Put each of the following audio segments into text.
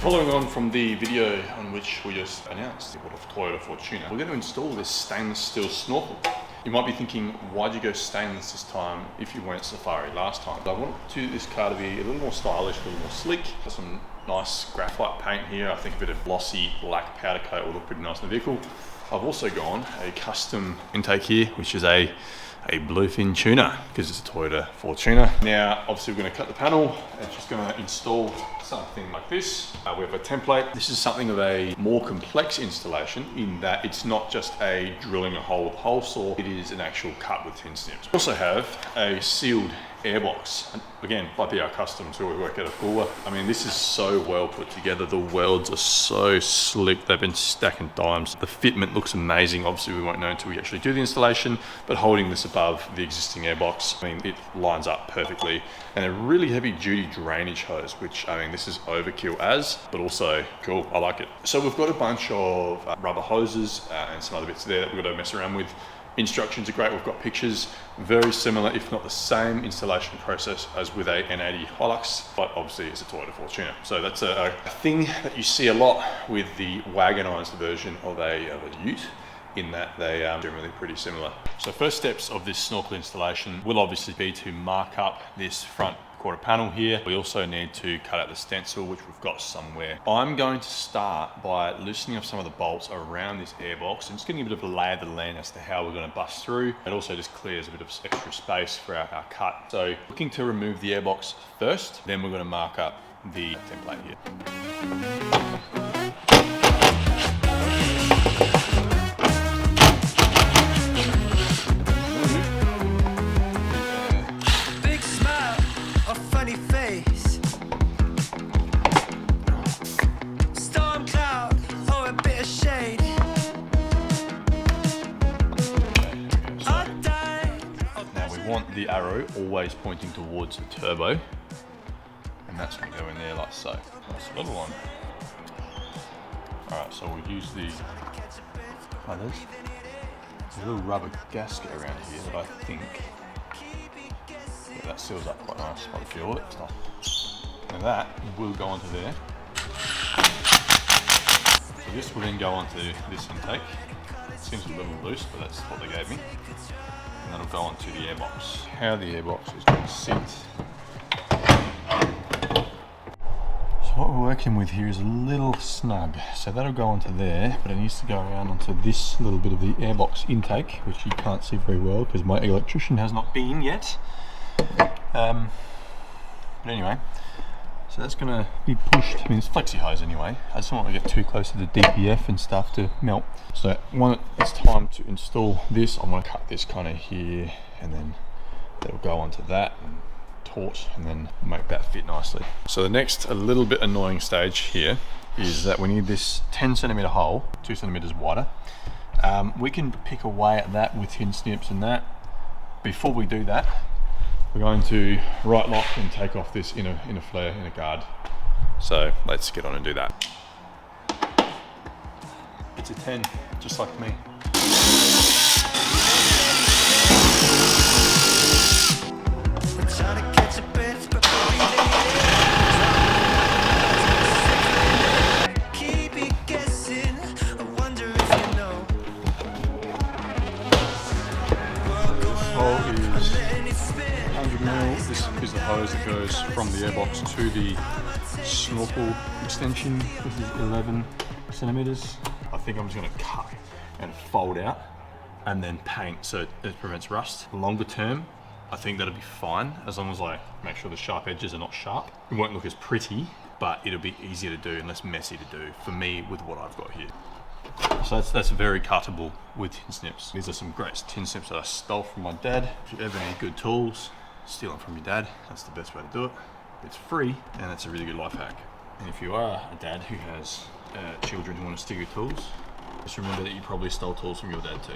Following on from the video on which we just announced the Toyota Fortuner, we're going to install this stainless steel snorkel. You might be thinking, why'd you go stainless this time if you went safari last time? I wanted this car to be a little more stylish, a little more sleek. Some nice graphite paint here. I think a bit of glossy black powder coat will look pretty nice in the vehicle. I've also gone a custom intake here, which is a bluefin tuner, because it's a Toyota Fortuner. Now, obviously we're going to cut the panel and just going to install something like this. We have a template. This is something of a more complex installation in that it's not just a drilling a hole with a hole saw, it is an actual cut with tin snips. We also have a sealed airbox. And again, by BR Customs, who we work out of Goolwa. I mean, this is so well put together. The welds are so slick. They've been stacking dimes. The fitment looks amazing. Obviously, we won't know until we actually do the installation, but holding this above the existing airbox, I mean, it lines up perfectly. And a really heavy duty drainage hose, which, I mean, this is overkill but also cool. I like it. So we've got a bunch of rubber hoses and some other bits there that we've got to mess around with. Instructions are great. We've got pictures. Very similar, if not the same installation process as with a N80 Hilux, but obviously it's a Toyota Fortuner. So that's a thing that you see a lot with the wagonized version of a ute, in that they are generally pretty similar. So first steps of this snorkel installation will obviously be to mark up this front quarter panel here. We also need to cut out the stencil, which we've got somewhere. I'm going to start by loosening up some of the bolts around this airbox and just getting a bit of a lay of the land as to how we're going to bust through. It also just clears a bit of extra space for our cut. So looking to remove the airbox first, then we're going to mark up the template here. The arrow always pointing towards the turbo, and that's going to go in there like so. That's a little one. Alright, so we'll use the others. There's a little rubber gasket around here that I think that seals up quite nice. I feel it. And that will go onto there. So this will then go onto this intake. It seems a little loose, but that's what they gave me. And that'll go onto the airbox. How the airbox is going to sit. So what we're working with here is a little snug. So that'll go onto there, but it needs to go around onto this little bit of the airbox intake, which you can't see very well because my electrician has not been yet. But anyway, so that's going to be pushed. I mean, it's flexi hose anyway. I just don't want to get too close to the DPF and stuff to melt. So when it's time to install this, I'm going to cut this kind of here, and then that'll go onto that and taut, and then make that fit nicely. So the next, a little bit annoying stage here is that we need this 10 centimeter hole, 2 centimeters wider. We can pick away at that with tin snips and that. Before we do that, we're going to right lock and take off this inner flare, inner guard. So let's get on and do that. It's a 10, just like me. This is the hose that goes from the airbox to the snorkel extension. This is 11 centimeters. I think I'm just going to cut and fold out and then paint so it prevents rust. Longer term, I think that'll be fine as long as I make sure the sharp edges are not sharp. It won't look as pretty, but it'll be easier to do and less messy to do for me with what I've got here. So that's very cuttable with tin snips. These are some great tin snips that I stole from my dad. If you ever need good tools, steal them from your dad. That's the best way to do it. It's free, and it's a really good life hack. And if you are a dad who has children who want to steal your tools, just remember that you probably stole tools from your dad too.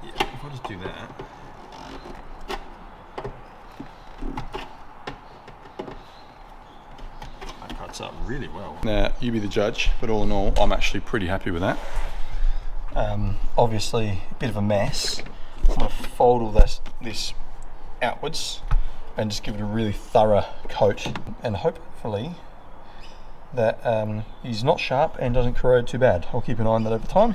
Yeah, if I just do that. That cuts up really well. Now, you be the judge, but all in all, I'm actually pretty happy with that. Obviously, a bit of a mess. I'm going to fold all this outwards and just give it a really thorough coat, and hopefully that is not sharp and doesn't corrode too bad. I'll keep an eye on that over time.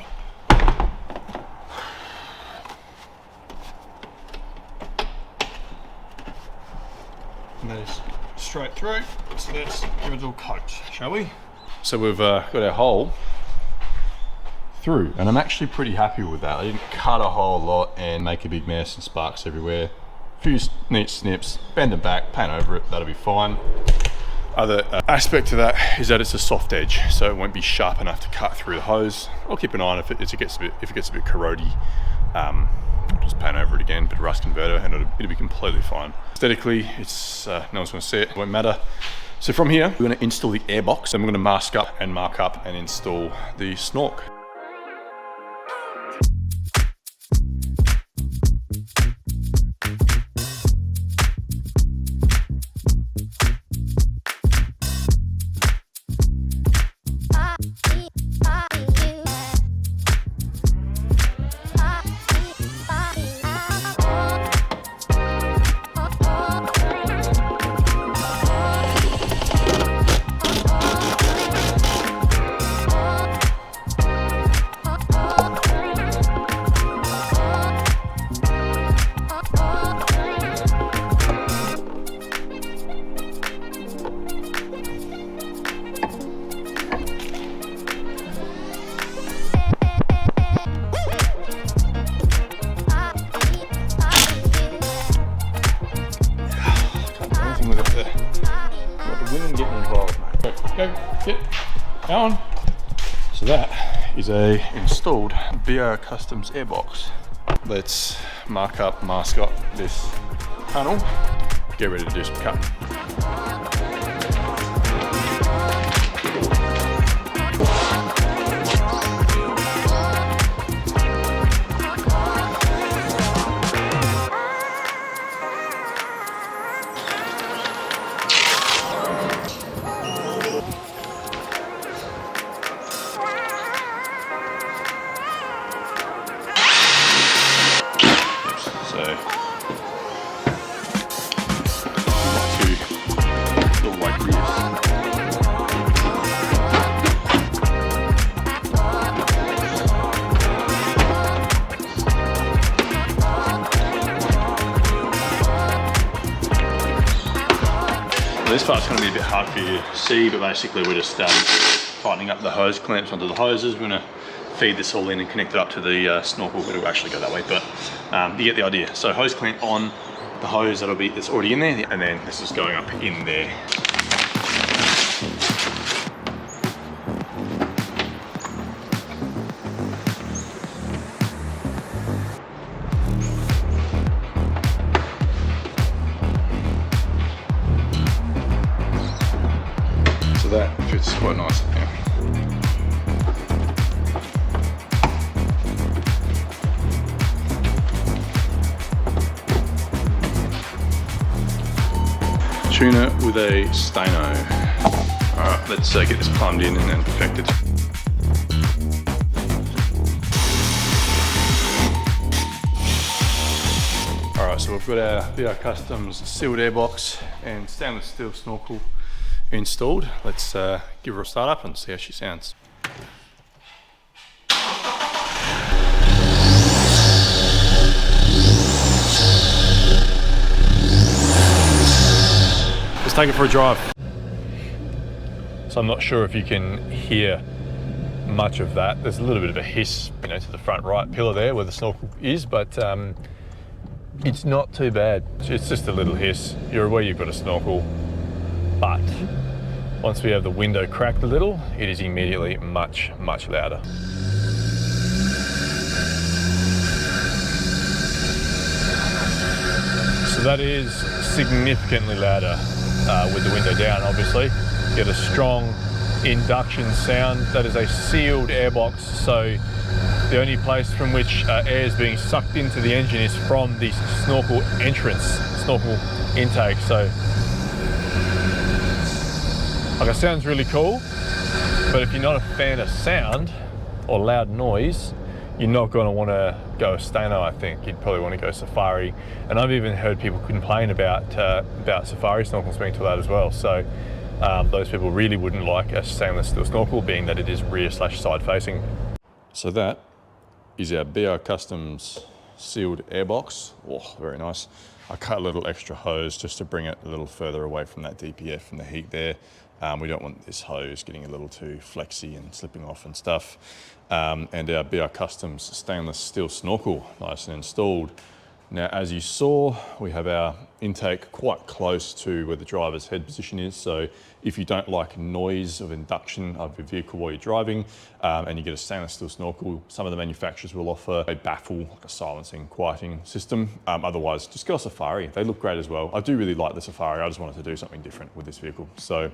And that is straight through, so let's give it a little coat, shall we? So we've got our hole through, and I'm actually pretty happy with that. I didn't cut a whole lot and make a big mess and sparks everywhere. A few neat snips, bend it back, paint over it, that'll be fine. Other aspect to that is that it's a soft edge, so it won't be sharp enough to cut through the hose. I'll keep an eye on if it gets a bit corrody. I'll just paint over it again, bit of rust converter, and it'll be completely fine. Aesthetically, it's no one's going to see it. It won't matter. So from here, we're going to install the airbox, and we're going to mask up and mark up and install the Snorkel. Go, get on. So that is a installed BR Customs airbox. Let's mask up this panel, get ready to do some cutting. This part's going to be a bit hard for you to see, but basically we're just tightening up the hose clamps onto the hoses. We're going to feed this all in and connect it up to the Snorkel. It'll actually go that way, but you get the idea. So hose clamp on the hose, it's already in there, and then this is going up in there. That fits quite nicely now. Tuner with a Stano. Alright, let's get this plumbed in and then perfected. Alright, so we've got our BR Customs sealed airbox and stainless steel Snorkel installed. Let's give her a start up and see how she sounds. Let's take it for a drive. So I'm not sure if you can hear much of that. There's a little bit of a hiss, to the front right pillar there where the Snorkel is, but it's not too bad. It's just a little hiss. You're aware you've got a Snorkel, but once we have the window cracked a little, it is immediately much, much louder. So that is significantly louder with the window down, obviously. You get a strong induction sound. That is a sealed airbox, so the only place from which air is being sucked into the engine is from the Snorkel entrance, Snorkel intake. So like, it sounds really cool, but if you're not a fan of sound or loud noise, you're not going to want to go Stano, I think. You'd probably want to go Safari. And I've even heard people complain about Safari Snorkels being too loud as well. So those people really wouldn't like a stainless steel snorkel, being that it is rear/side facing. So that is our BR Customs sealed airbox. Oh, very nice. I cut a little extra hose just to bring it a little further away from that DPF and the heat there. We don't want this hose getting a little too flexy and slipping off and stuff. And our BR Customs stainless steel snorkel, nice and installed. Now, as you saw, we have our intake quite close to where the driver's head position is. So if you don't like noise of induction of your vehicle while you're driving, and you get a stainless steel snorkel, some of the manufacturers will offer a baffle, like a silencing, quieting system. Otherwise, just get a Safari. They look great as well. I do really like the Safari. I just wanted to do something different with this vehicle. So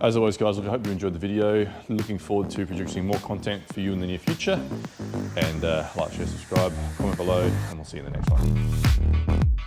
as always, guys, I hope you enjoyed the video. Looking forward to producing more content for you in the near future. And like, share, subscribe, comment below, and we'll see you in the next one.